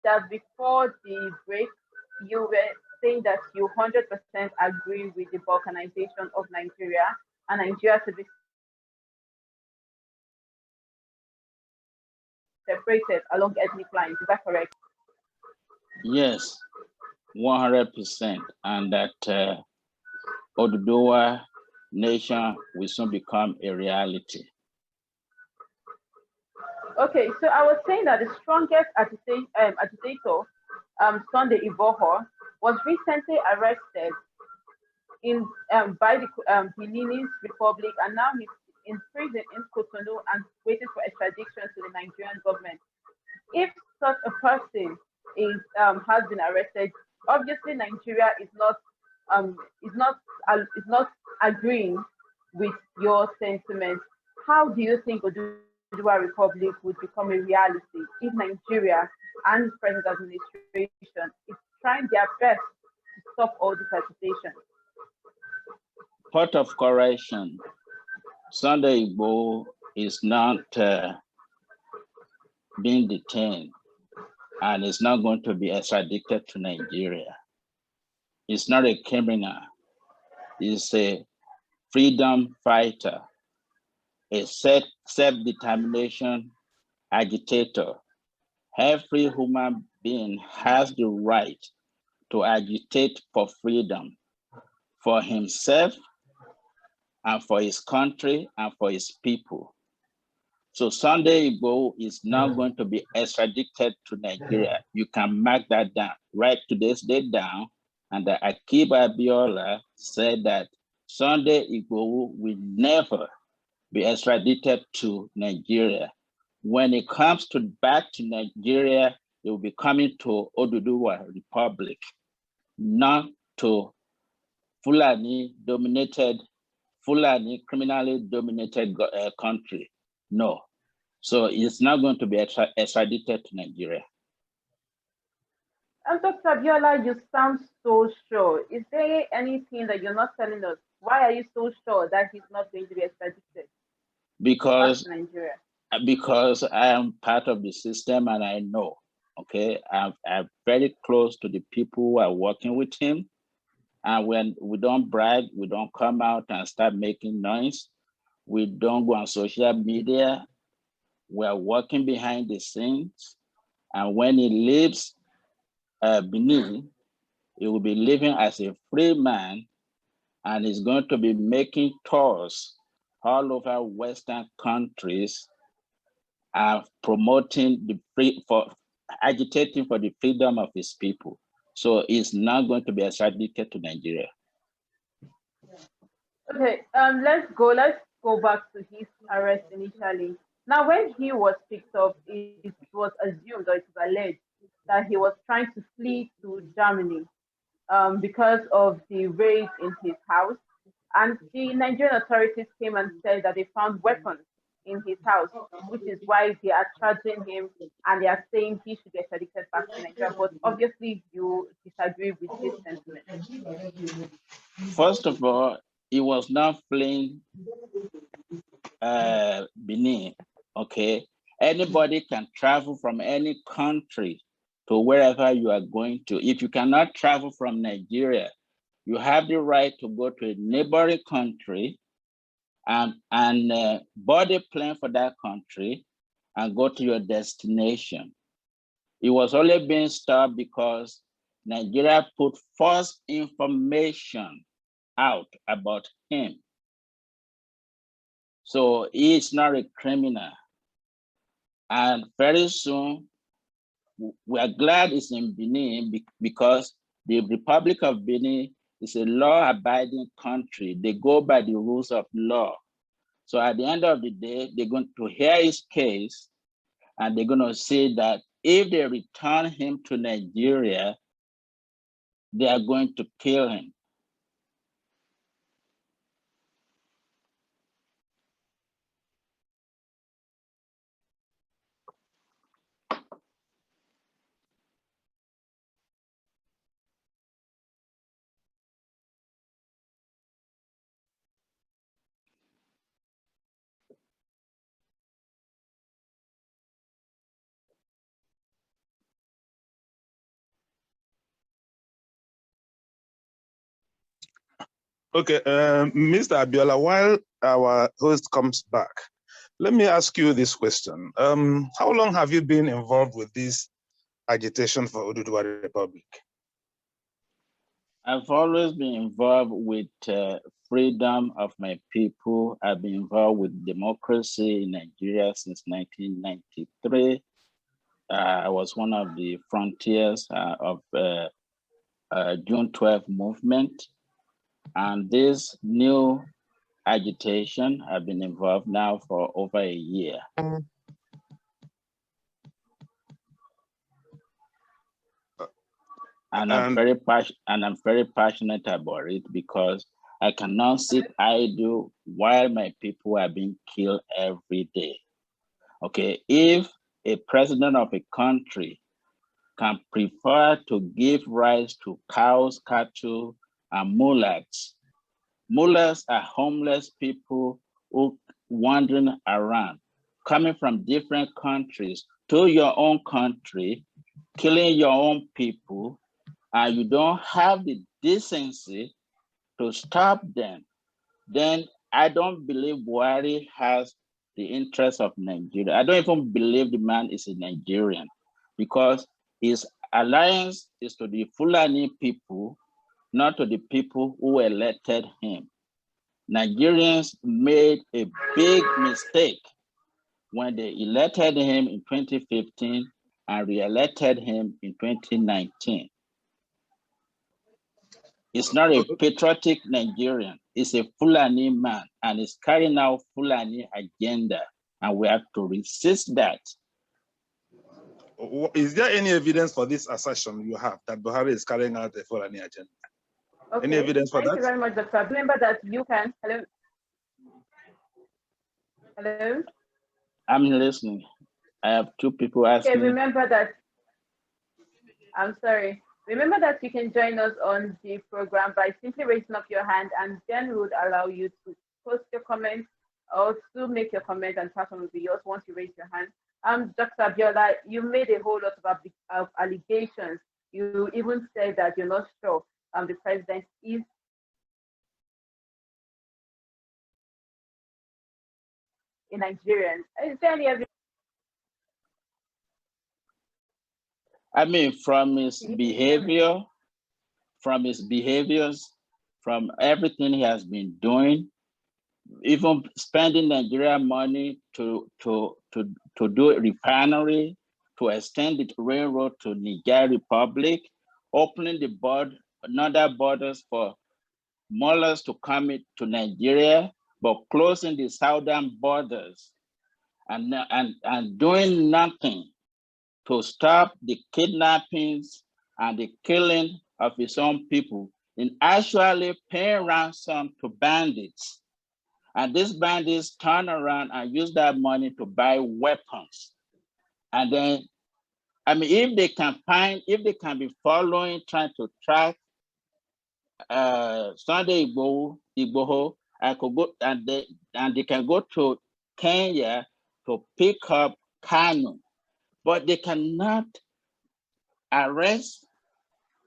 that before the break, you were saying that you 100% agree with the balkanization of Nigeria and Nigeria to be separated along ethnic lines. Is that correct? Yes, 100%. And that Oduduwa nation will soon become a reality. Okay, so I was saying that the strongest agitator, Sunday Ivoho, was recently arrested in by the Beninese Republic, and now he's in prison in Cotonou and waiting for extradition to the Nigerian government. If such a person has been arrested, obviously Nigeria um is not agreeing with your sentiment. How do you think Oduduwa Republic would become a reality if Nigeria and its present administration is trying their best to stop all this agitation? Part of correction, Sunday Igbo is not being detained and is not going to be extradited to Nigeria. He's not a criminal. He's a freedom fighter, a self-determination agitator. Every human being has the right to agitate for freedom for himself and for his country and for his people. So Sunday Igbo is not going to be extradited to Nigeria. You can mark that down. Write today's date down. And the Akib Abiola said that Sunday Igbo will never be extradited to Nigeria. When it comes to back to Nigeria, it will be coming to Oduduwa Republic, not to Fulani criminally dominated country. No. So it's not going to be extradited to Nigeria. And Dr. Abiola, you sound so sure. Is there anything that you're not telling us? Why are you so sure that he's not going to be extradited back to Nigeria? Because I am part of the system and I know, okay? I'm very close to the people who are working with him. And when we don't brag, we don't come out and start making noise. We don't go on social media. We are working behind the scenes. And when he leaves Benin, he will be living as a free man and is going to be making tours all over Western countries and promoting agitating for the freedom of his people. So he's not going to be extradited to Nigeria. Okay, let's go back to his arrest initially. Now, when he was picked up, it was assumed or it was alleged that he was trying to flee to Germany because of the raid in his house. And the Nigerian authorities came and said that they found weapons in his house, which is why they are charging him and they are saying he should be extradited back to Nigeria. But obviously, you disagree with this sentiment. First of all, he was not fleeing Benin, okay? Anybody can travel from any country to wherever you are going to. If you cannot travel from Nigeria, you have the right to go to a neighboring country and board a plane for that country and go to your destination. It was only being stopped because Nigeria put false information out about him. So he's not a criminal. And very soon, we are glad it's in Benin because the Republic of Benin is a law-abiding country. They go by the rules of law. So at the end of the day, they're going to hear his case and they're going to say that if they return him to Nigeria, they are going to kill him. Okay, Mr. Abiola, while our host comes back, let me ask you this question. How long have you been involved with this agitation for Oduduwa Republic? I've always been involved with freedom of my people. I've been involved with democracy in Nigeria since 1993. I was one of the frontiers of June 12 movement. And this new agitation, I've been involved now for over a year. And I'm very passionate about it because I cannot sit idle while my people are being killed every day. Okay, if a president of a country can prefer to give rights to cows, cattle, and mullahs. Mullahs are homeless people who wandering around, coming from different countries to your own country, killing your own people, and you don't have the decency to stop them, then I don't believe Buhari has the interest of Nigeria. I don't even believe the man is a Nigerian because his alliance is to the Fulani people, not to the people who elected him. Nigerians made a big mistake when they elected him in 2015 and re-elected him in 2019. It's not a patriotic Nigerian. It's a Fulani man, and it's carrying out Fulani agenda, and we have to resist that. Is there any evidence for this assertion you have that Buhari is carrying out a Fulani agenda? Okay. Any evidence for that? Thank you very much, Dr. Remember that you can. Hello. Hello. I'm listening. I have two people asking. Okay, remember that. I'm sorry. Remember that you can join us on the program by simply raising up your hand, and then we would allow you to post your comments or to make your comment, and pass on will be yours once you raise your hand. Dr. Abiola, you made a whole lot of allegations. You even said that you're not sure the president is a Nigerian. Is there any evidence? I mean, from his behavior, from his behaviors, from everything he has been doing, even spending Nigeria money to do a refinery, to extend the railroad to Niger Republic, opening the another borders for mullahs to come to Nigeria, but closing the southern borders and doing nothing to stop the kidnappings and the killing of his own people, in actually paying ransom to bandits. And these bandits turn around and use that money to buy weapons. And then, I mean, if they can be following, trying to track Sunday Igboho, I could go and they can go to Kenya to pick up Kanu, but they cannot arrest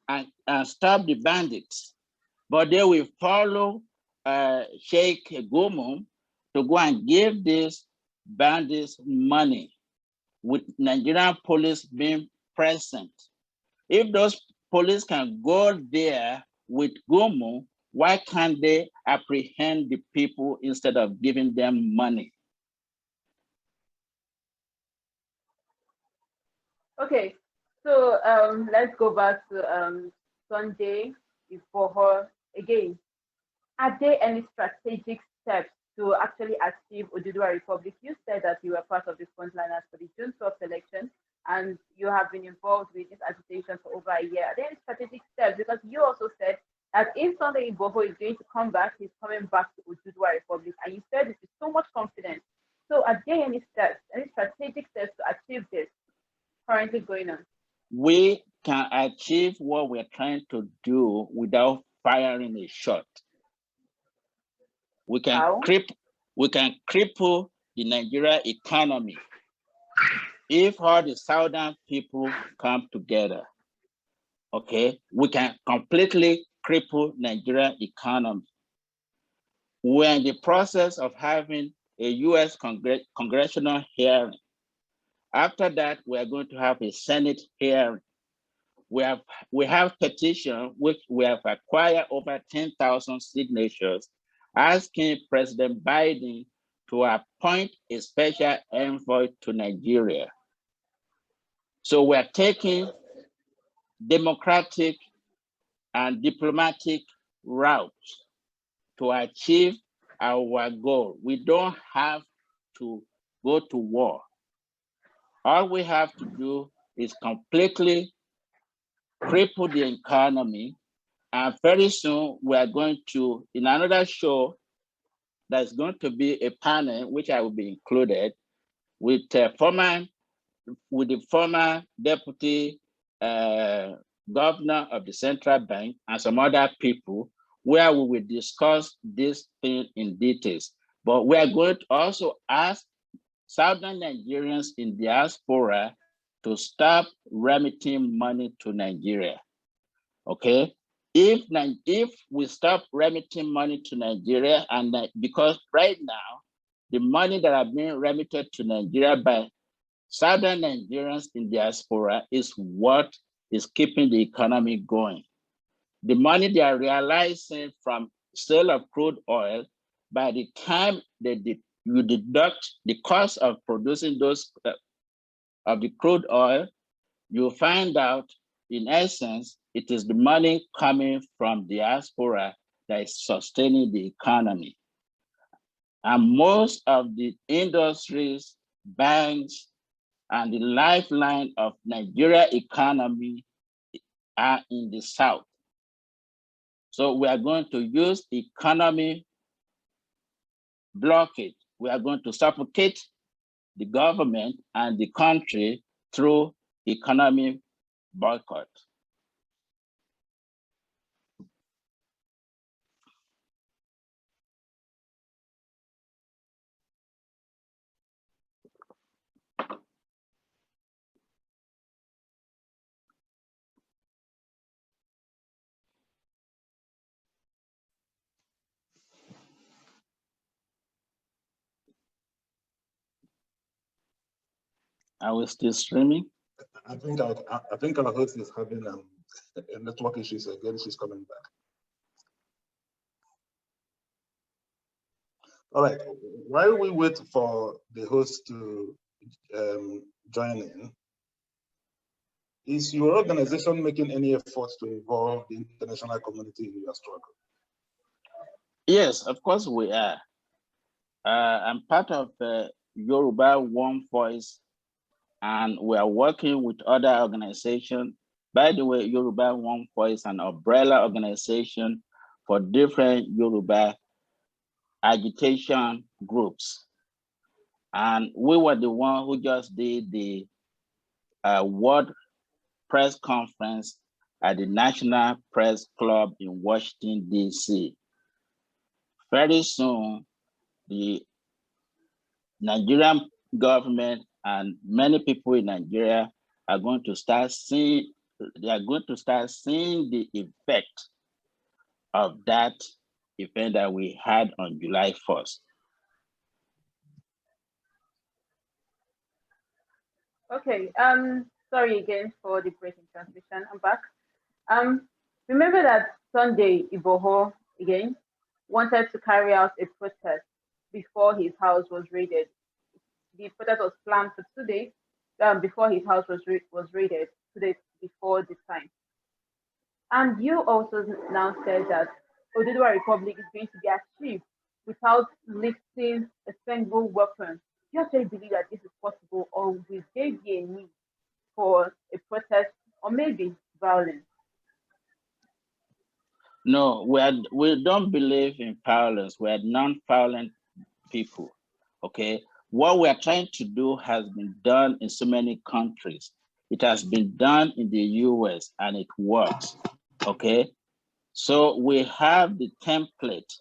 and stop the bandits. But they will follow Sheikh Gumum to go and give these bandits money, with Nigerian police being present. If those police can go there with Gumu, why can't they apprehend the people instead of giving them money? Okay, so let's go back to Sunday before again. Are there any strategic steps to actually achieve Oduduwa Republic? You said that you were part of the frontliners for the June 12th election, and you have been involved with this agitation for over a year. Are there any strategic steps? Because you also said that if Sunday Igboho is going to come back, he's coming back to Oduduwa Republic, and you said this with so much confidence. So are there any steps, any strategic steps to achieve this currently going on? We can achieve what we're trying to do without firing a shot. We can cripple the Nigeria economy if all the southern people come together. Okay, we can completely cripple Nigeria economy. We're in the process of having a US congressional hearing. After that, we are going to have a Senate hearing. We have petition which we have acquired over 10,000 signatures asking President Biden to appoint a special envoy to Nigeria. So we're taking democratic and diplomatic routes to achieve our goal. We don't have to go to war. All we have to do is completely cripple the economy. And very soon we are going to, in another show, there's going to be a panel, which I will be included, with the former deputy governor of the central bank and some other people, where we will discuss this thing in details. But we are going to also ask Southern Nigerians in diaspora to stop remitting money to Nigeria. Okay? If we stop remitting money to Nigeria, and because right now, the money that are being remitted to Nigeria by Southern Nigerians in diaspora is what is keeping the economy going. The money they are realizing from sale of crude oil, by the time you deduct the cost of producing those of the crude oil, you find out, in essence, it is the money coming from diaspora that is sustaining the economy. And most of the industries, banks, and the lifeline of Nigeria economy are in the South. So we are going to use economy blockade. We are going to suffocate the government and the country through economic boycott. Are we still streaming? I think our host is having a network issues again. She's coming back. All right. While we wait for the host to join in, is your organization making any efforts to involve the international community in your struggle? Yes, of course we are. I'm part of Yoruba One Voice, and we are working with other organizations. By the way, Yoruba One Voice, an umbrella organization for different Yoruba agitation groups. And we were the one who just did the World Press Conference at the National Press Club in Washington, D.C. Very soon, the Nigerian government and many people in Nigeria are going to start seeing, the effect of that event that we had on July 1st. Okay, sorry again for the breaking transmission. I'm back. Remember that Sunday Igboho again wanted to carry out a protest before his house was raided. The protest was planned for today, before his house was raided, 2 days before the time. And you also now said that Oduduwa Republic is going to be achieved without lifting a single weapon. Do you actually believe that this is possible, or will there be a need for a protest or maybe violence? No, we don't believe in violence. We are non-violent people, okay? What we are trying to do has been done in so many countries. It has been done in the US and it works, okay? So we have the template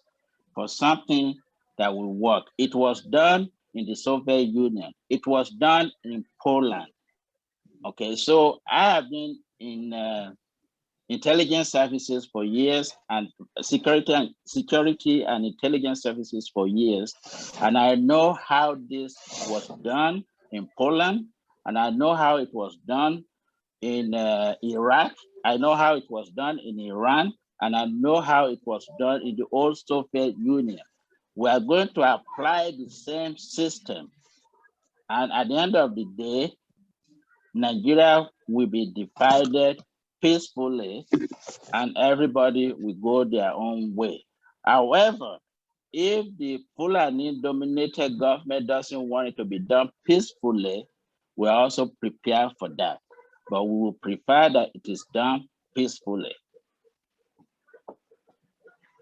for something that will work. It was done in the Soviet Union. It was done in Poland, okay? So I have been in intelligence services for years, and security and intelligence services for years. And I know how this was done in Poland, and I know how it was done in Iraq. I know how it was done in Iran, and I know how it was done in the old Soviet Union. We are going to apply the same system. And at the end of the day, Nigeria will be divided peacefully and everybody will go their own way. However, if the Fulani dominated government doesn't want it to be done peacefully, we're also prepared for that. But we will prefer that it is done peacefully.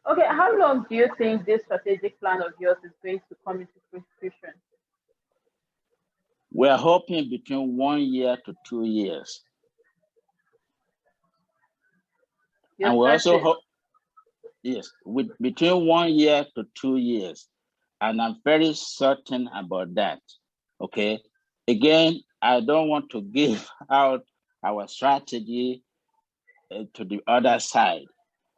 Okay, how long do you think this strategic plan of yours is going to come into fruition? We're hoping between 1 year to 2 years. And we also hope, yes, with between 1 year to 2 years. And I'm very certain about that. Okay. Again, I don't want to give out our strategy to the other side,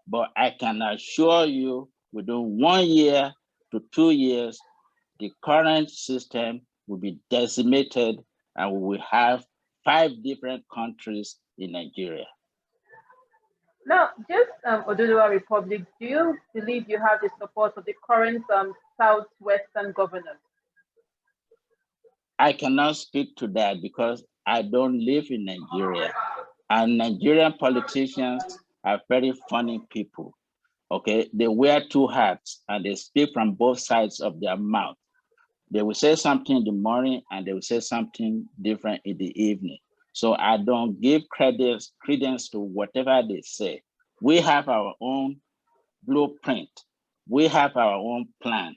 but I can assure you within 1 year to 2 years, the current system will be decimated and we will have 5 different countries in Nigeria. Now, just Oduduwa Republic, do you believe you have the support of the current Southwestern governors? I cannot speak to that because I don't live in Nigeria. And Nigerian politicians are very funny people. Okay, they wear 2 hats and they speak from both sides of their mouth. They will say something in the morning and they will say something different in the evening. So I don't give credence to whatever they say. We have our own blueprint. We have our own plan,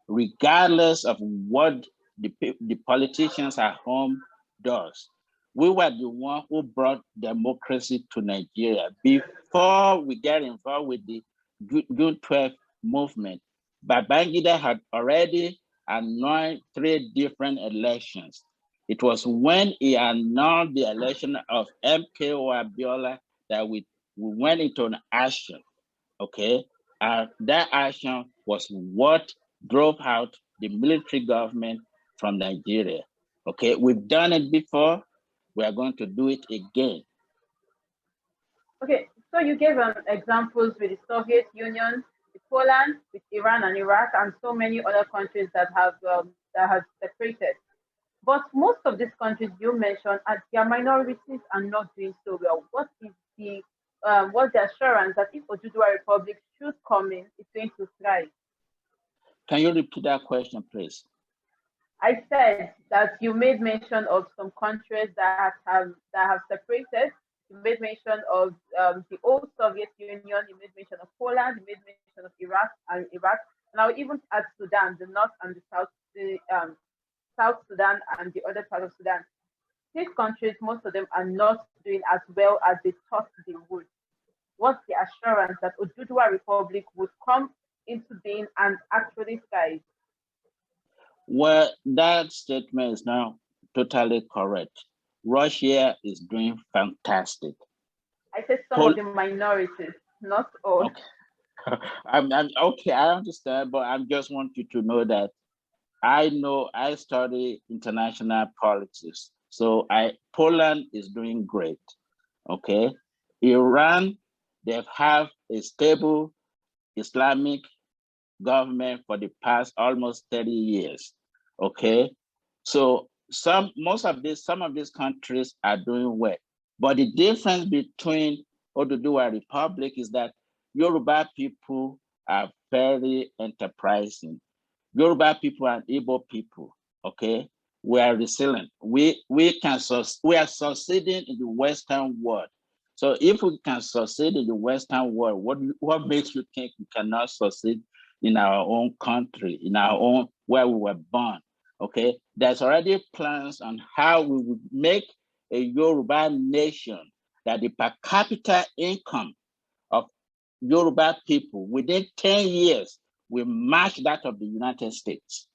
regardless of what the politicians at home does. We were the one who brought democracy to Nigeria before we get involved with the June 12 movement. Babangida had already annulled 3 different elections. It was when he annulled the election of MKO Abiola that we went into an action, okay? That action was what drove out the military government from Nigeria, okay? We've done it before, we are going to do it again. Okay, so you gave examples with the Soviet Union, with Poland, with Iran and Iraq, and so many other countries that have separated. But most of these countries you mentioned, their minorities are not doing so well. What's the assurance that if Oduduwa Republic should come in, it's going to thrive? Can you repeat that question, please? I said that you made mention of some countries that have separated. You made mention of the old Soviet Union. You made mention of Poland. You made mention of Iraq and Iraq. And I will even add Sudan, the North and the South, the South Sudan and the other part of Sudan. These countries, most of them are not doing as well as they thought they would. What's the assurance that Oduduwa Republic would come into being and actually thrive? Well, that statement is now totally correct. Russia is doing fantastic. I said some of the minorities, not all. Okay. Okay, I understand, but I just want you to know that I study international politics. So Poland is doing great. Okay. Iran, they have a stable Islamic government for the past almost 30 years. Okay. So some of these countries are doing well. But the difference between Oduduwa Republic is that Yoruba people are very enterprising. Yoruba people and Igbo people, okay, we are resilient. We are succeeding in the Western world. So if we can succeed in the Western world, what makes you think we cannot succeed in our own country, in our own where we were born? Okay, there's already plans on how we would make a Yoruba nation that the per capita income of Yoruba people within 10 years will match that of the United States.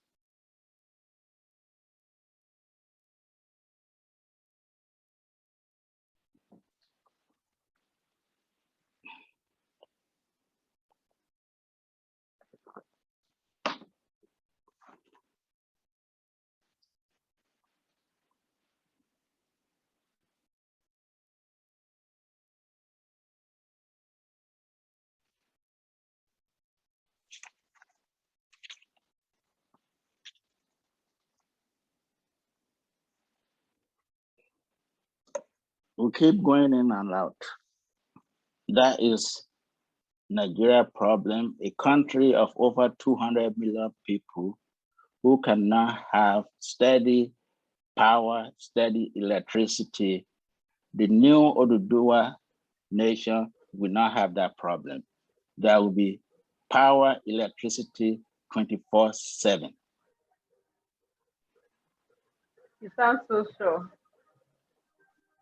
We keep going in and out. That is Nigeria problem, a country of over 200 million people who cannot have steady power, steady electricity. The new Oduduwa nation will not have that problem. There will be power, electricity 24/7. You sound so sure.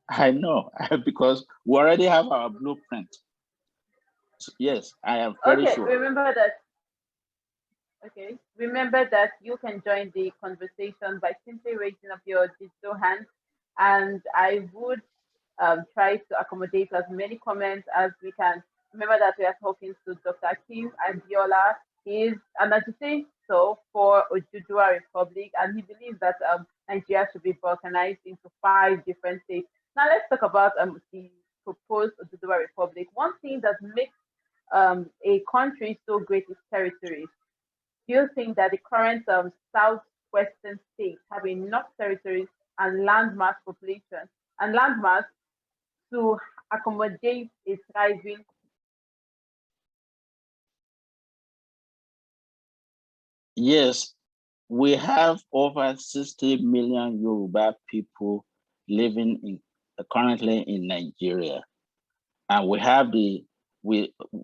I know, because we already have our blueprint. So yes, I am very sure. Remember that you can join the conversation by simply raising up your digital hand, and I would try to accommodate as many comments as we can. Remember that we are talking to Dr. Akib Abiola. He is an agitator for Oduduwa Republic, and he believes that Nigeria should be balkanized into 5 different states. Now let's talk about the proposed Oduduwa Republic. One thing that makes a country so great is territories. Do you think that the current southwestern states have enough territories and landmass population and landmass to accommodate a thriving? Yes, we have over 60 million Yoruba people living currently in Nigeria, and we have the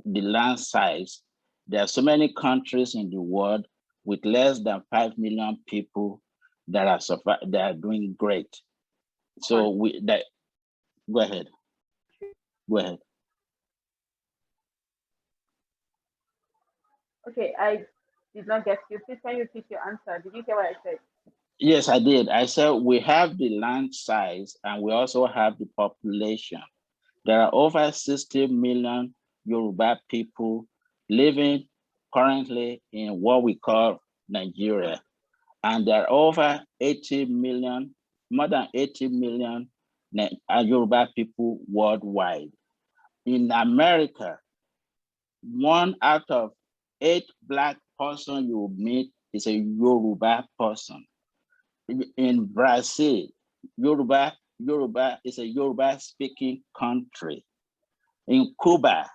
land size. There are so many countries in the world with less than 5 million people that are doing great. So go ahead. Go ahead. Okay, I did not get you. Please can you repeat your answer? Did you hear what I said? Yes, I did. I said we have the land size and we also have the population. There are over 60 million Yoruba people living currently in what we call Nigeria. And there are over 80 million, more than 80 million Yoruba people worldwide. In America, 1 out of 8 Black person you meet is a Yoruba person. In Brazil, Yoruba is a Yoruba speaking country. In Cuba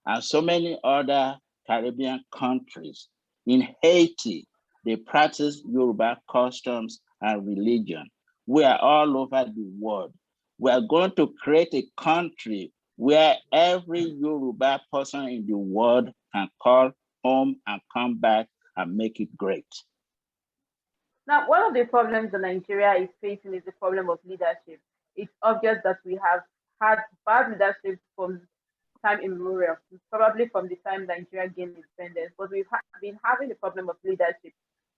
and so many other Caribbean countries. In Haiti, they practice Yoruba customs and religion. We are all over the world. We are going to create a country where every Yoruba person in the world can call home and come back and make it great. Now, one of the problems that Nigeria is facing is the problem of leadership. It's obvious that we have had bad leadership from time immemorial, probably from the time Nigeria gained independence, but we've been having the problem of leadership.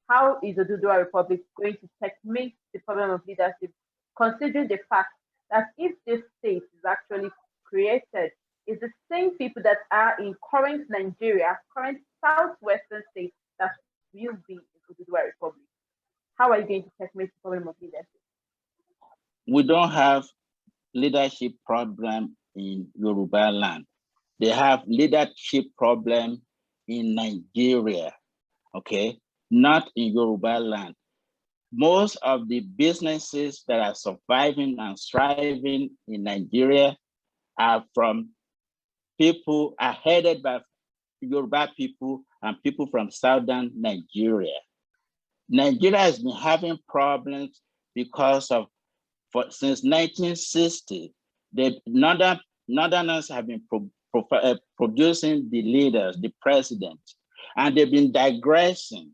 How is the Oduduwa Republic going to checkmate the problem of leadership, considering the fact that if this state is actually created, it's the same people that are in current Nigeria, current southwestern states that will be in Oduduwa Republic? How are you going to checkmate the problem of leadership? We don't have leadership problem in Yoruba land. They have leadership problem in Nigeria, okay? Not in Yoruba land. Most of the businesses that are surviving and thriving in Nigeria are headed by Yoruba people and people from southern Nigeria. Nigeria has been having problems because of, since 1960, the Northerners have been producing the leaders, the president, and they've been digressing,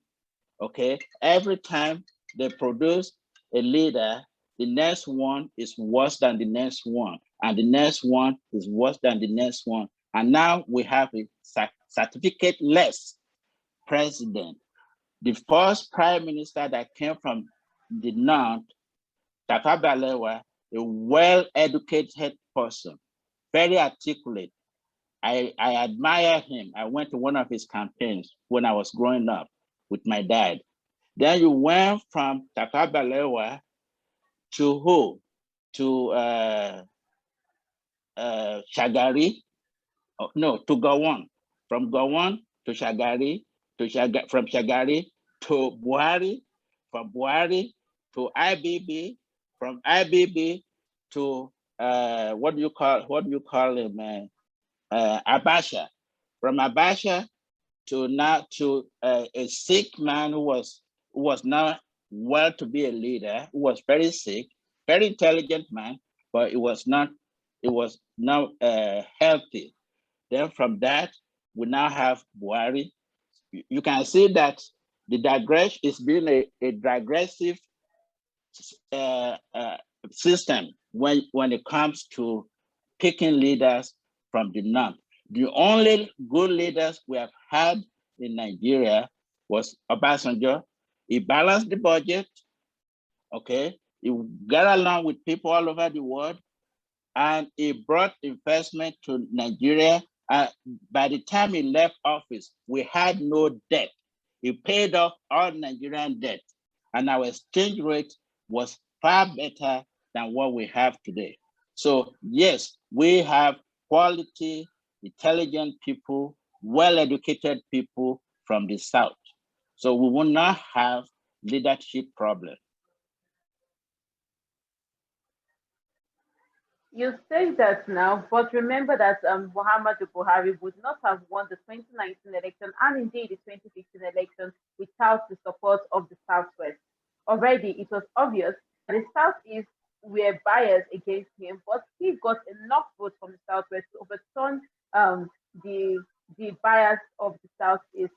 okay? Every time they produce a leader, the next one is worse than the next one, and the next one is worse than the next one. And now we have a certificate-less president. The first prime minister that came from the North, Abiola, a well-educated person, very articulate. I admire him. I went to one of his campaigns when I was growing up with my dad. Then you went from Abiola to who? To Shagari? Oh, no, to Gowon. From Gowon to Shagari, from Shagari to Buhari, from Buhari to IBB, from IBB to what do you call him, Abasha. From Abasha to now to a sick man who was not well to be a leader, who was very sick, very intelligent man, but it was not healthy. Then from that, we now have Buhari. You can see that the digress is being a digressive system when it comes to picking leaders from the north. The only good leaders we have had in Nigeria was Obasanjo. He balanced the budget, okay? He got along with people all over the world, and he brought investment to Nigeria. By the time he left office, we had no debt. He paid off all Nigerian debt, and our exchange rate was far better than what we have today. So yes, we have quality, intelligent people, well-educated people from the South. So we will not have leadership problem. You say that now, but remember that Muhammadu Buhari would not have won the 2019 election and indeed the 2015 election without the support of the Southwest. Already, it was obvious that the Southeast were biased against him, but he got enough votes from the Southwest to overturn the bias of the Southeast.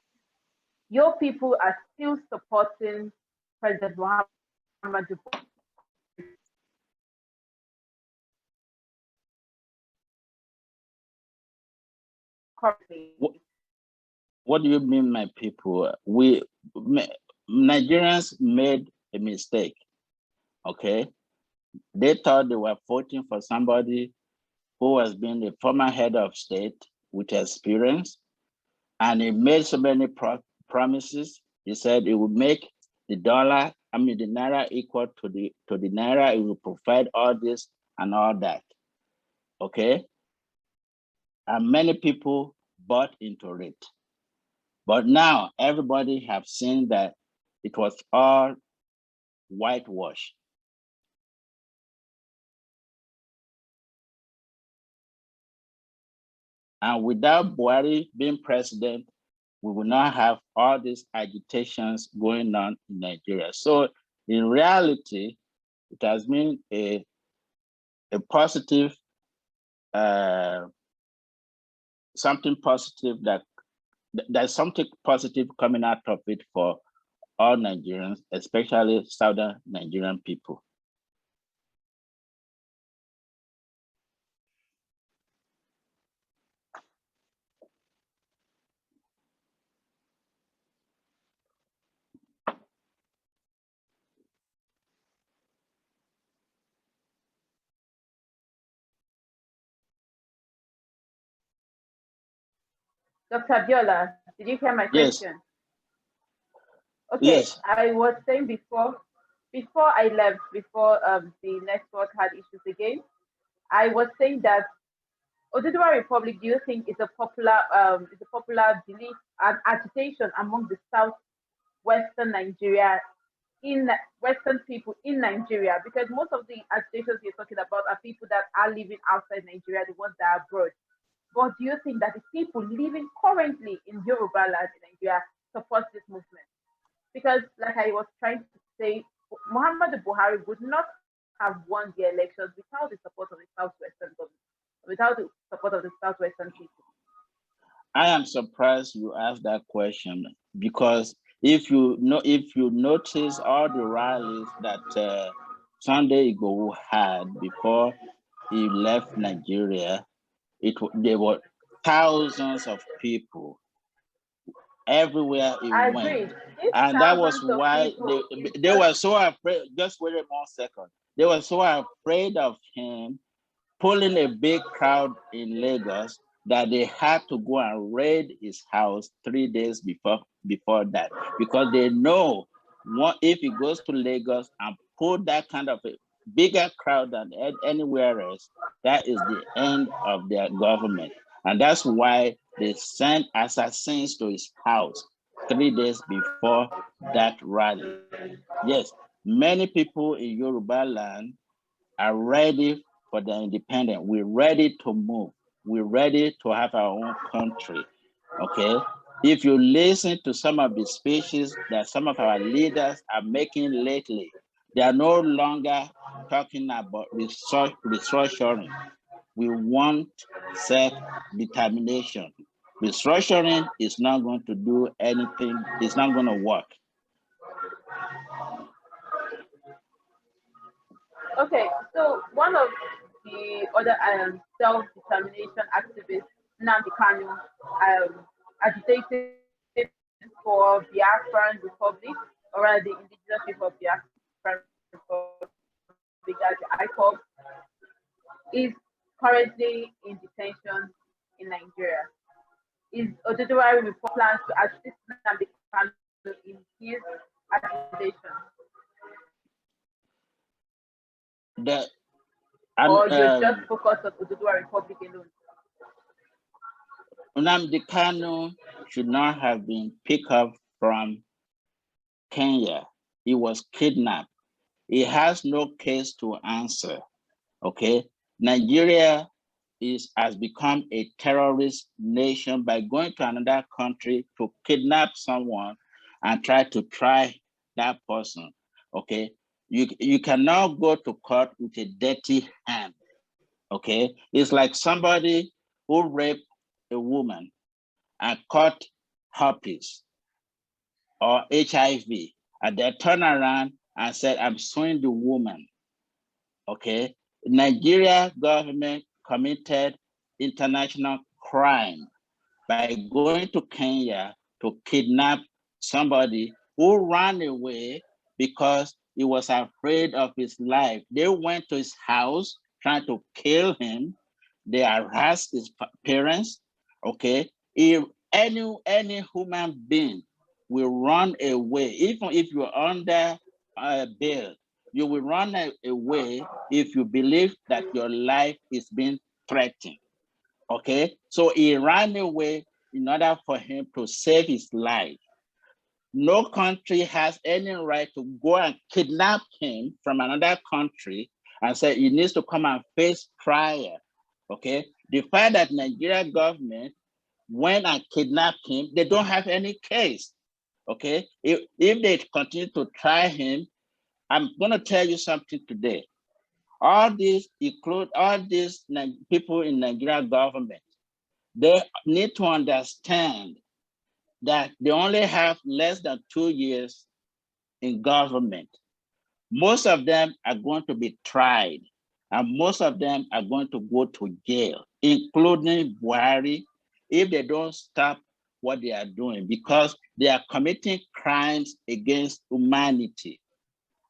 Your people are still supporting President Muhammadu Buhari. What do you mean, my people? Nigerians made a mistake, okay? They thought they were voting for somebody who has been the former head of state with experience, and he made so many promises. He said it would make the naira equal to the naira. It will provide all this and all that, okay? And many people bought into it. But now everybody have seen that it was all whitewash. And without Buhari being president, we will not have all these agitations going on in Nigeria. So in reality, it has been a positive, something positive that there's something positive coming out of it for all Nigerians, especially Southern Nigerian people. Dr. Abiola, did you hear my Yes. question? Okay, Yes. I was saying before I left, before the network had issues again, I was saying that Oduduwa Republic, do you think is a popular belief and agitation among the southwestern Nigeria, in Western people in Nigeria? Because most of the agitations you're talking about are people that are living outside Nigeria, the ones that are abroad. But do you think that the people living currently in Yoruba land in Nigeria support this movement? Because, like I was trying to say, Muhammadu Buhari would not have won the elections without the support of the Southwestern government, without the support of the Southwestern people. I am surprised you asked that question, because if you notice all the rallies that Sunday Igboho had before he left Nigeria, there were thousands of people everywhere he I went. agree. These And that was thousands of why people they were so afraid. Just wait a more second. They were so afraid of him pulling a big crowd in Lagos that they had to go and raid his house 3 days before that, because they know if he goes to Lagos and pull that kind of a bigger crowd than anywhere else, that is the end of their government. And that's why they sent assassins to his house 3 days before that rally. Yes, many people in Yoruba land are ready for their independence. We're ready to move. We're ready to have our own country, okay? If you listen to some of the speeches that some of our leaders are making lately, they are no longer talking about restructuring. We want self-determination. Restructuring is not going to do anything. It's not going to work. Okay, so one of the other self-determination activists, Nnamdi Kanu, agitated for Biafran Republic, or rather the indigenous people of Biafran Republic, as the IPOB, is currently in detention in Nigeria. Is Oduduwa report plans to assist Nnamdi Kanu in his agitation? Or you're just focused on Oduduwa Republic alone? Nnamdi Kanu should not have been picked up from Kenya. He was kidnapped. He has no case to answer, okay? Nigeria has become a terrorist nation by going to another country to kidnap someone and try that person, okay? You cannot go to court with a dirty hand, okay? It's like somebody who raped a woman and caught herpes or HIV, and they turn around and said, I'm suing the woman, okay? Nigeria government committed international crime by going to Kenya to kidnap somebody who ran away because he was afraid of his life. They went to his house trying to kill him. They harassed his parents, okay? If any human being will run away, even if you're under bail, you will run away if you believe that your life is being threatened, okay? So he ran away in order for him to save his life. No country has any right to go and kidnap him from another country and say he needs to come and face trial, okay? The fact that Nigeria government went and kidnapped him, they don't have any case, okay? If they continue to try him, I'm gonna tell you something today. All these people in Nigeria government, they need to understand that they only have less than 2 years in government. Most of them are going to be tried, and most of them are going to go to jail, including Buhari, if they don't stop what they are doing, because they are committing crimes against humanity,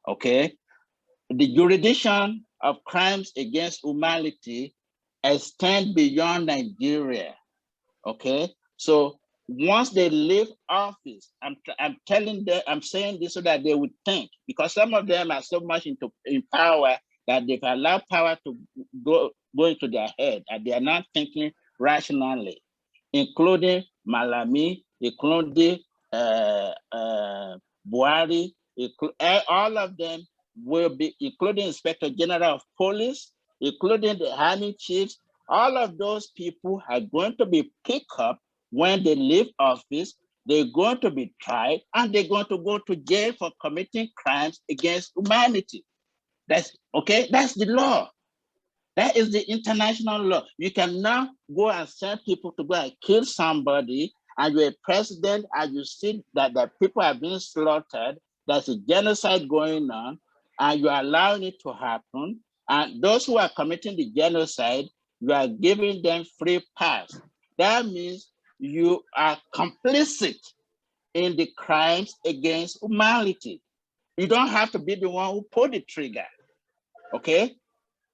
okay? The jurisdiction of crimes against humanity extend beyond Nigeria, okay? So once they leave office, I'm telling them, I'm saying this so that they would think, because some of them are so much in power that they've allowed power to go into their head, and they are not thinking rationally, including Malami, including Buhari, all of them will be, including Inspector General of Police, including the army chiefs. All of those people are going to be picked up when they leave office. They're going to be tried, and they're going to go to jail for committing crimes against humanity. That's okay. That's the law. That is the international law. You cannot go and send people to go and kill somebody, and you're a president, and you see that the people are being slaughtered. There's a genocide going on, and you're allowing it to happen. And those who are committing the genocide, you are giving them free pass. That means you are complicit in the crimes against humanity. You don't have to be the one who pulled the trigger, okay?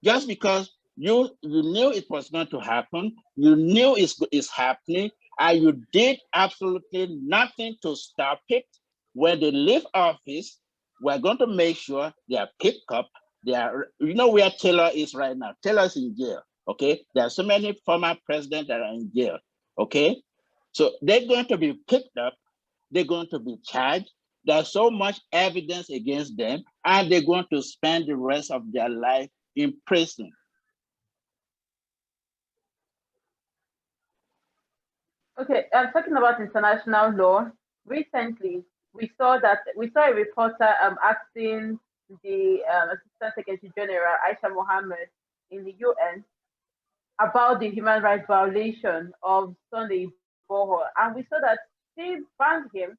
Just because you knew it was going to happen, you knew it's happening, and you did absolutely nothing to stop it. When they leave office, we're going to make sure they are picked up. They are, you know where Taylor is right now. Taylor's in jail, okay? There are so many former presidents that are in jail, okay? So they're going to be picked up, they're going to be charged. There's so much evidence against them, and they're going to spend the rest of their life in prison. Okay, talking about international law, recently we saw a reporter asking the Assistant Secretary General Aisha Mohammed in the UN about the human rights violation of Sunday Boho, and we saw that she banned him.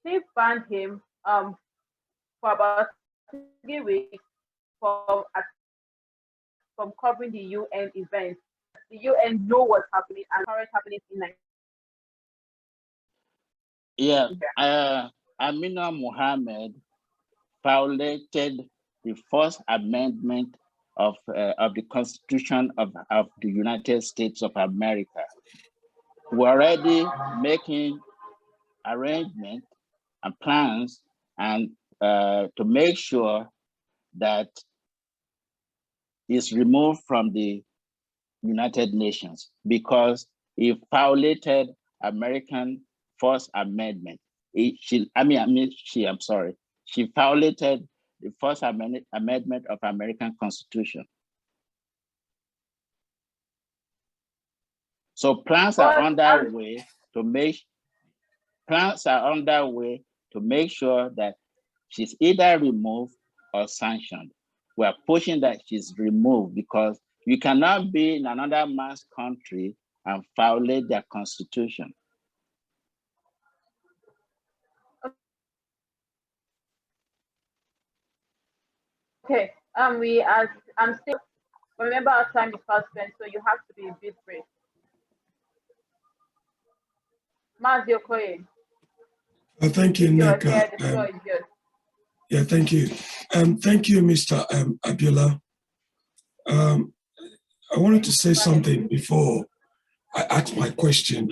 She banned him for about 3 weeks from covering the UN events. The UN know what's happening and current happening in Nigeria. Yeah, Amina Mohammed violated the First Amendment of the Constitution of the United States of America. We're already making arrangements and plans and to make sure that is removed from the United Nations because he violated American First Amendment. She violated the First Amendment of American Constitution. So plans are underway to make sure that she's either removed or sanctioned. We are pushing that she's removed because you cannot be in another man's country and violate their constitution. Okay. I'm still. Remember, our time is fast spent, so you have to be a bit brief. Mazi Okoye, Thank you, if you're Nneka. here, the floor is yours. Yeah, thank you. Thank you, Mr. Abiola. I wanted to say something before I ask my question.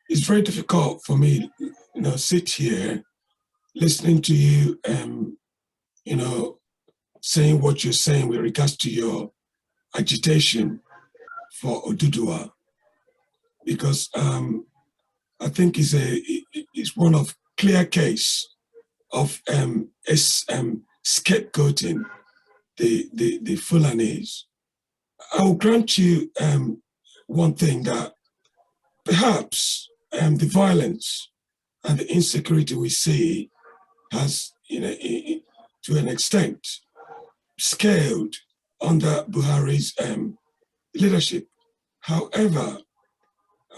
It's very difficult for me, sit here listening to you, saying what you're saying with regards to your agitation for Oduduwa, because I think it's one of clear case of scapegoating the Fulanese. I will grant you one thing, that perhaps the violence and the insecurity we see has, to an extent, scaled under Buhari's leadership. However,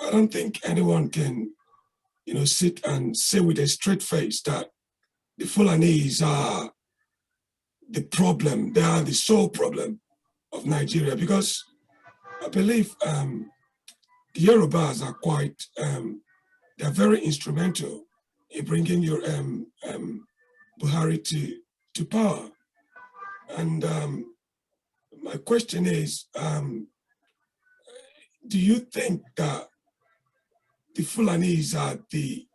I don't think anyone can, sit and say with a straight face that the Fulanese are the problem, they are the sole problem of Nigeria, because I believe the Yorubas are quite, they're very instrumental in bringing your Buhari to power. And my question is, do you think that the Fulanese are the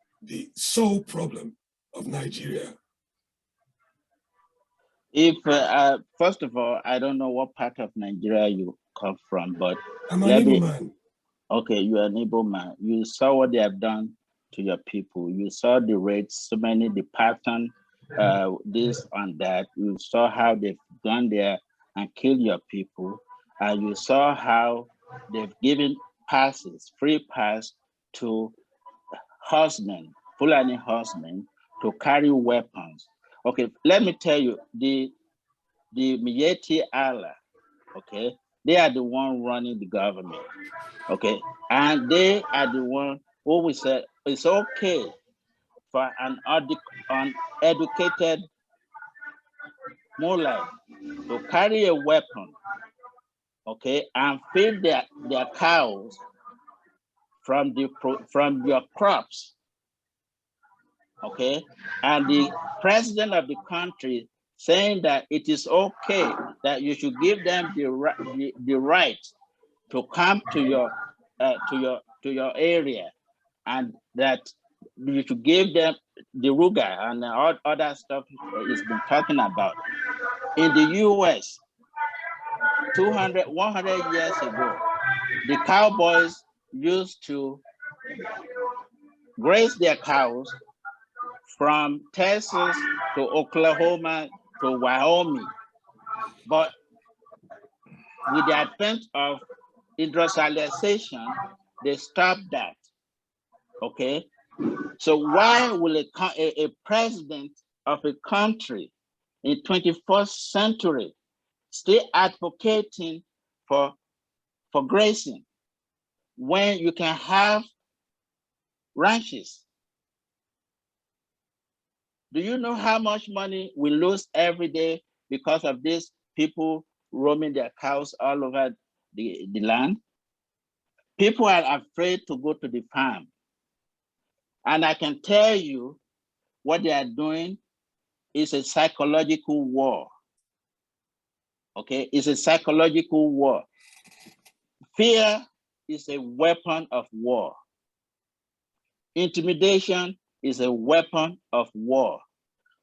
sole problem of Nigeria? If first of all, I don't know what part of Nigeria you come from, but I'm an Igbo man. Okay, you're an Igbo man. You saw what they have done to your people. You saw the rates, so many, the pattern, this and that. You saw how they've gone there and killed your people. And you saw how they've given passes, free pass to horsemen, Fulani horsemen, to carry weapons. Okay, let me tell you, the Miyetti Allah, okay, they are the one running the government, okay, and they are the one who we said it's okay for an uneducated mullah to carry a weapon, okay, and feed their cows from your crops, okay, and the president of the country saying that it is okay that you should give them the right to come to your area, and that you should give them the Ruga and all other stuff he's been talking about. In the US, 100 years ago, the cowboys used to graze their cows from Texas to Oklahoma to Wyoming. But with the advent of industrialization, they stopped that. Okay, so why will a president of a country in 21st century still advocating for grazing when you can have ranches? Do you know how much money we lose every day because of these people roaming their cows all over the land? People are afraid to go to the farm. And I can tell you what they are doing is a psychological war. Okay, it's a psychological war. Fear is a weapon of war. Intimidation is a weapon of war.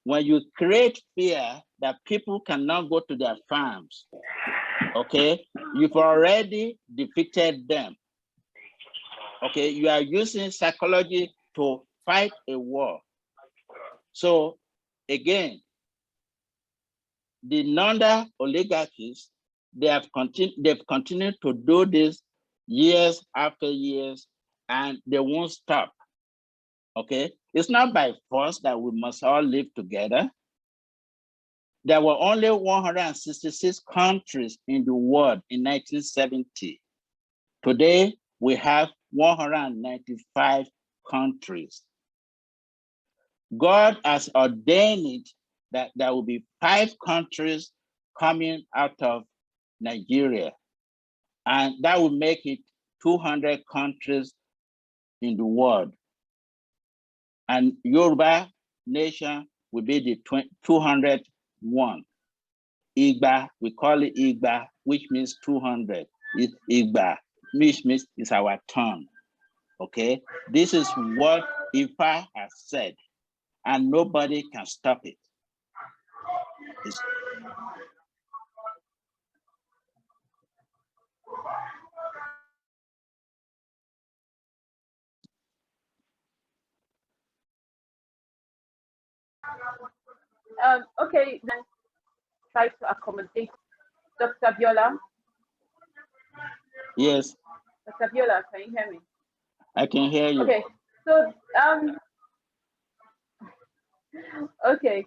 When you create fear that people cannot go to their farms, okay, you've already defeated them. Okay, you are using psychology to fight a war. So again, the Nanda oligarchies, they've continued to do this years after years, and they won't stop. Okay, it's not by force that we must all live together. There were only 166 countries in the world in 1970. Today, we have 195 countries. God has ordained it that there will be 5 countries coming out of Nigeria, and that will make it 200 countries in the world. And Yoruba nation will be the 201. Igba, we call it Igba, which means 200. It's Igba, which means it's our turn. Okay, this is what Ifa has said, and nobody can stop it. Okay, then try to accommodate Dr. Abiola. Yes. Dr. Abiola, can you hear me? I can hear you. Okay,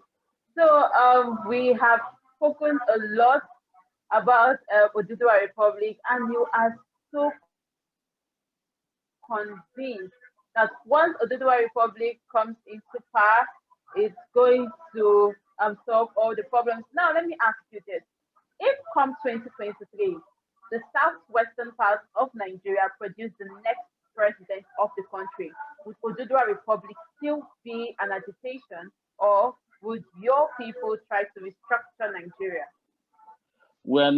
so we have spoken a lot about Oduduwa Republic, and you are so convinced that once Oduduwa Republic comes into power, it's going to solve all the problems. Now, let me ask you this. If come 2023, the southwestern part of Nigeria produce the next president of the country, would Oduduwa Republic still be an agitation, or would your people try to restructure Nigeria? We're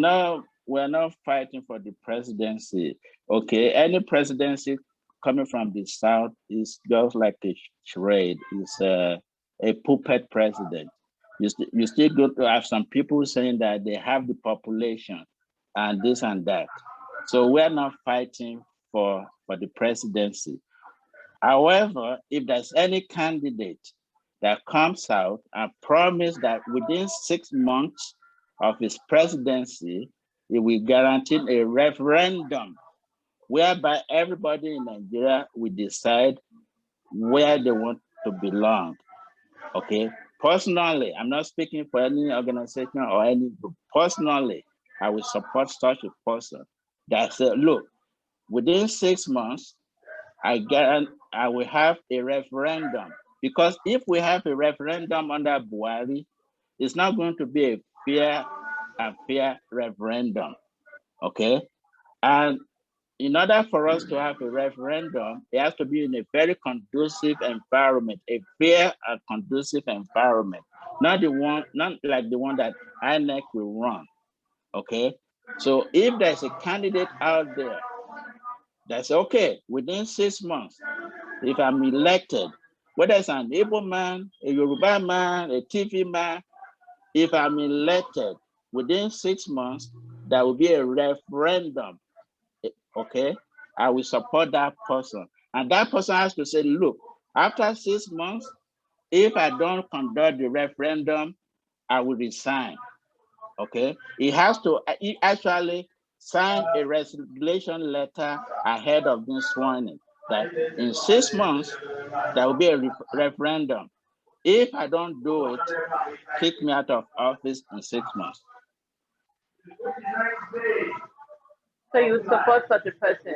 not fighting for the presidency. Okay, any presidency coming from the south is just like a charade. It's a puppet president. You still go to have some people saying that they have the population and this and that. So we're not fighting for the presidency. However, if there's any candidate that comes out and promise that within 6 months of his presidency, he will guarantee a referendum whereby everybody in Nigeria will decide where they want to belong. Okay, personally, I'm not speaking for any organization or any group. Personally, I will support such a person that said, look, within 6 months, I guarantee I will have a referendum. Because if we have a referendum under Buhari, it's not going to be a fair and fair referendum. Okay, and in order for us to have a referendum, it has to be in a very conducive environment, a fair and conducive environment, not like the one that INEC will run. Okay, so if there's a candidate out there that's okay, within 6 months, if I'm elected, whether it's an Igbo man, a Yoruba man, a TV man, if I'm elected within 6 months, there will be a referendum. Okay, I will support that person. And that person has to say, look, after 6 months, if I don't conduct the referendum, I will resign. Okay, he has to actually sign a resignation letter ahead of being sworn in, that in 6 months, there will be a referendum. If I don't do it, kick me out of office in 6 months. So you would support such a person?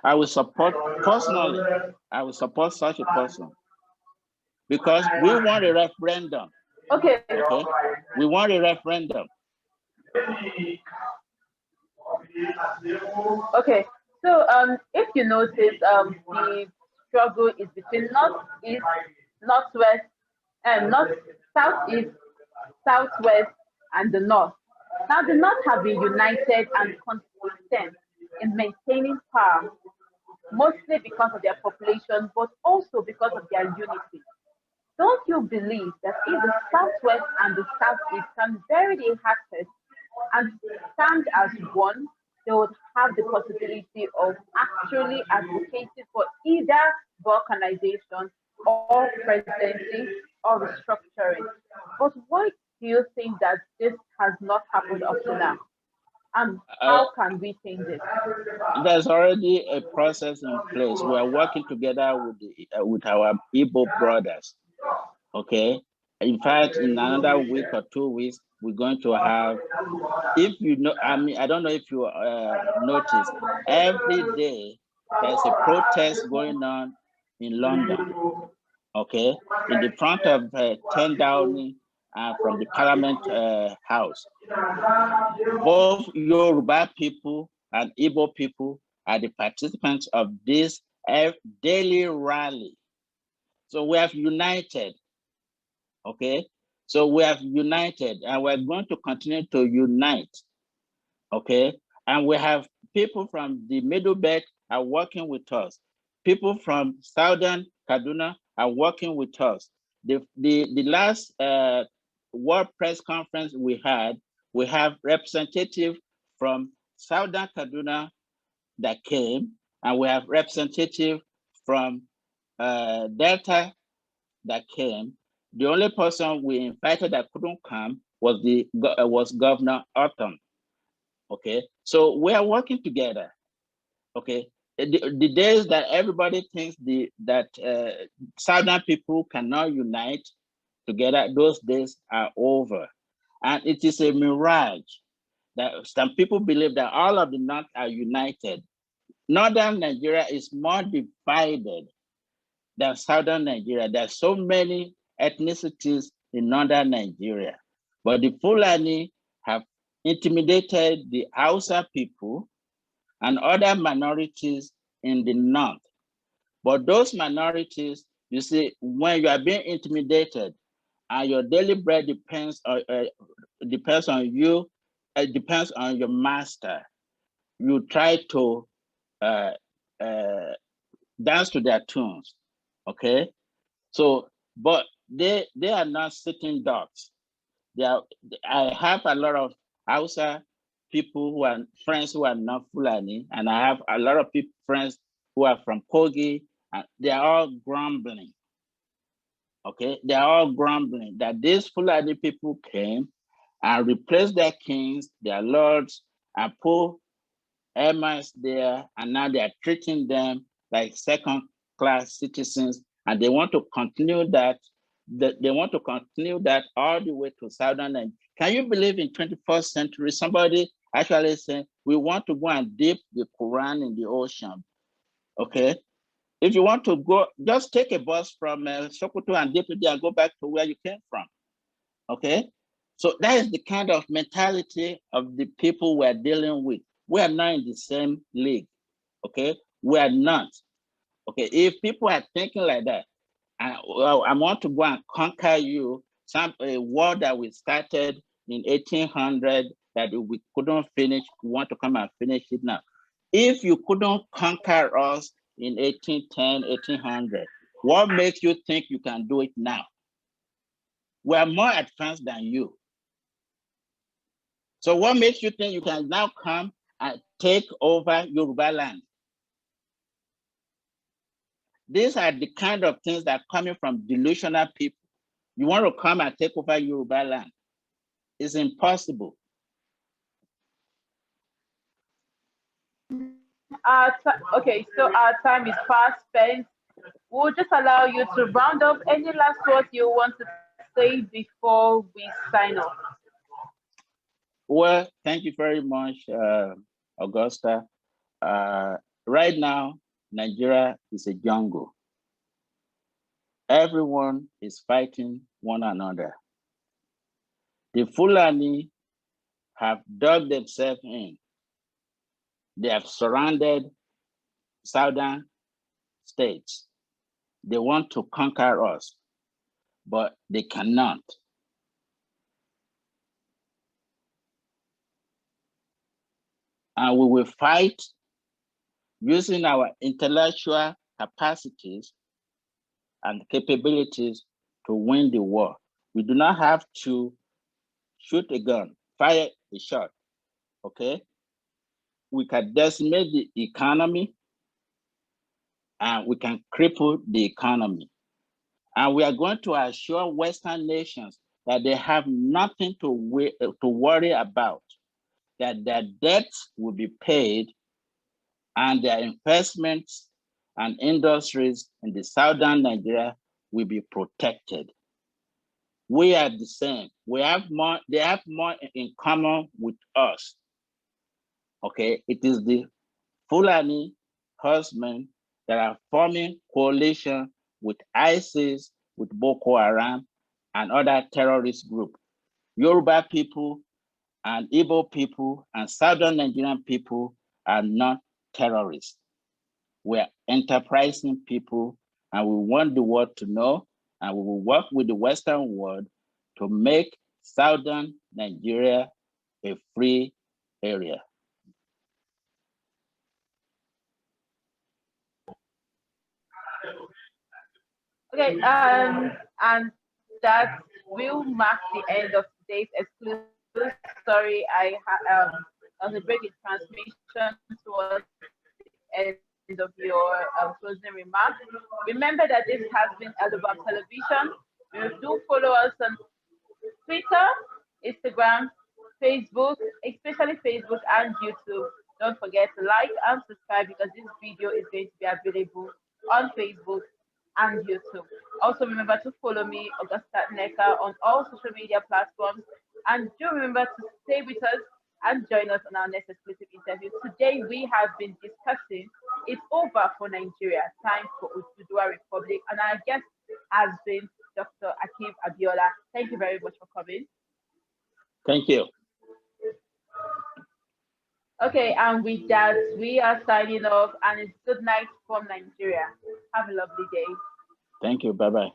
I will support, personally, I will support such a person because we want a referendum. Okay. Okay? We want a referendum. Okay. So if you notice, the struggle is between northeast, northwest, and north, southeast, southwest, and the north. Now the north have been united and consistent in maintaining power, mostly because of their population, but also because of their unity. Don't you believe that if the Southwest and the Southeast can bury their hatchet and stand as one, they would have the possibility of actually advocating for either balkanization or presidency or restructuring? But why do you think that this has not happened up to now? And how can we change it? There's already a process in place. We are working together with our Igbo brothers. Okay. In fact, in another week or 2 weeks, we're going to have, if you know, I mean, I don't know if you noticed, every day there's a protest going on in London. Okay. In the front of 10 Downing from the Parliament House. Both Yoruba people and Igbo people are the participants of this daily rally. So we have united, okay? So we have united and we're going to continue to unite, okay? And we have people from the Middle Belt are working with us. People from Southern Kaduna are working with us. The last World Press Conference we have representatives from Southern Kaduna that came, and we have representatives from Delta that came. The only person we invited that couldn't come was Governor Autumn. Okay, so we are working together. Okay, the days that everybody thinks that Southern people cannot unite together, those days are over. And it is a mirage that some people believe that all of the North are united. Northern Nigeria is more divided than Southern Nigeria. There are so many ethnicities in Northern Nigeria. But the Fulani have intimidated the Hausa people and other minorities in the North. But those minorities, you see, when you are being intimidated and your daily bread depends on you, it depends on your master, you try to dance to their tunes, okay? So, but they are not sitting ducks. I have a lot of Hausa people who are friends who are not Fulani, and I have a lot of friends who are from Kogi, and they are all grumbling. Okay, they are all grumbling that these Fulani people came and replaced their kings, their lords, and put emirs there, and now they are treating them like second-class citizens, and they want to continue that. They want to continue that all the way to Southern Nigeria. Can you believe in 21st century, somebody actually saying, we want to go and dip the Quran in the ocean, okay? If you want to go, just take a bus from Sokoto and dip it there and go back to where you came from, okay? So that is the kind of mentality of the people we're dealing with. We are not in the same league, okay? We are not, okay? If people are thinking like that, I want to go and conquer you, a war that we started in 1800 that we couldn't finish, we want to come and finish it now. If you couldn't conquer us in 1810, 1800, what makes you think you can do it now? We are more advanced than you. So what makes you think you can now come and take over Yoruba land? These are the kind of things that are coming from delusional people. You want to come and take over Yoruba land. It's impossible. Okay, so our time is fast spent. We'll just allow you to round up any last words you want to say before we sign off. Well, thank you very much, Augusta. Right now, Nigeria is a jungle. Everyone is fighting one another. The Fulani have dug themselves in. They have surrounded southern states. They want to conquer us, but they cannot. And we will fight using our intellectual capacities and capabilities to win the war. We do not have to shoot a gun, fire a shot, okay? We can decimate the economy and we can cripple the economy. And we are going to assure Western nations that they have nothing to worry about, that their debts will be paid and their investments and industries in the southern Nigeria will be protected. We are the same. We have more, they have more in common with us. Okay, it is the Fulani herdsmen that are forming coalition with ISIS, with Boko Haram, and other terrorist groups. Yoruba people and Igbo people and Southern Nigerian people are not terrorists. We're enterprising people, and we want the world to know, and we will work with the Western world to make Southern Nigeria a free area. Okay, and that will mark the end of today's exclusive. Sorry, there was a break in transmission towards the end of your closing remarks. Remember that this has been Elombah Television. You do follow us on Twitter, Instagram, Facebook, especially Facebook and YouTube. Don't forget to like and subscribe because this video is going to be available on Facebook and YouTube. Also, remember to follow me, Augusta Neka, on all social media platforms. And do remember to stay with us and join us on our next exclusive interview. Today, we have been discussing It's Over for Nigeria, Time for Oduduwa Republic. And our guest has been Dr. Akib Abiola. Thank you very much for coming. Thank you. Okay, and with that, we are signing off, and it's good night from Nigeria. Have a lovely day. Thank you. Bye-bye.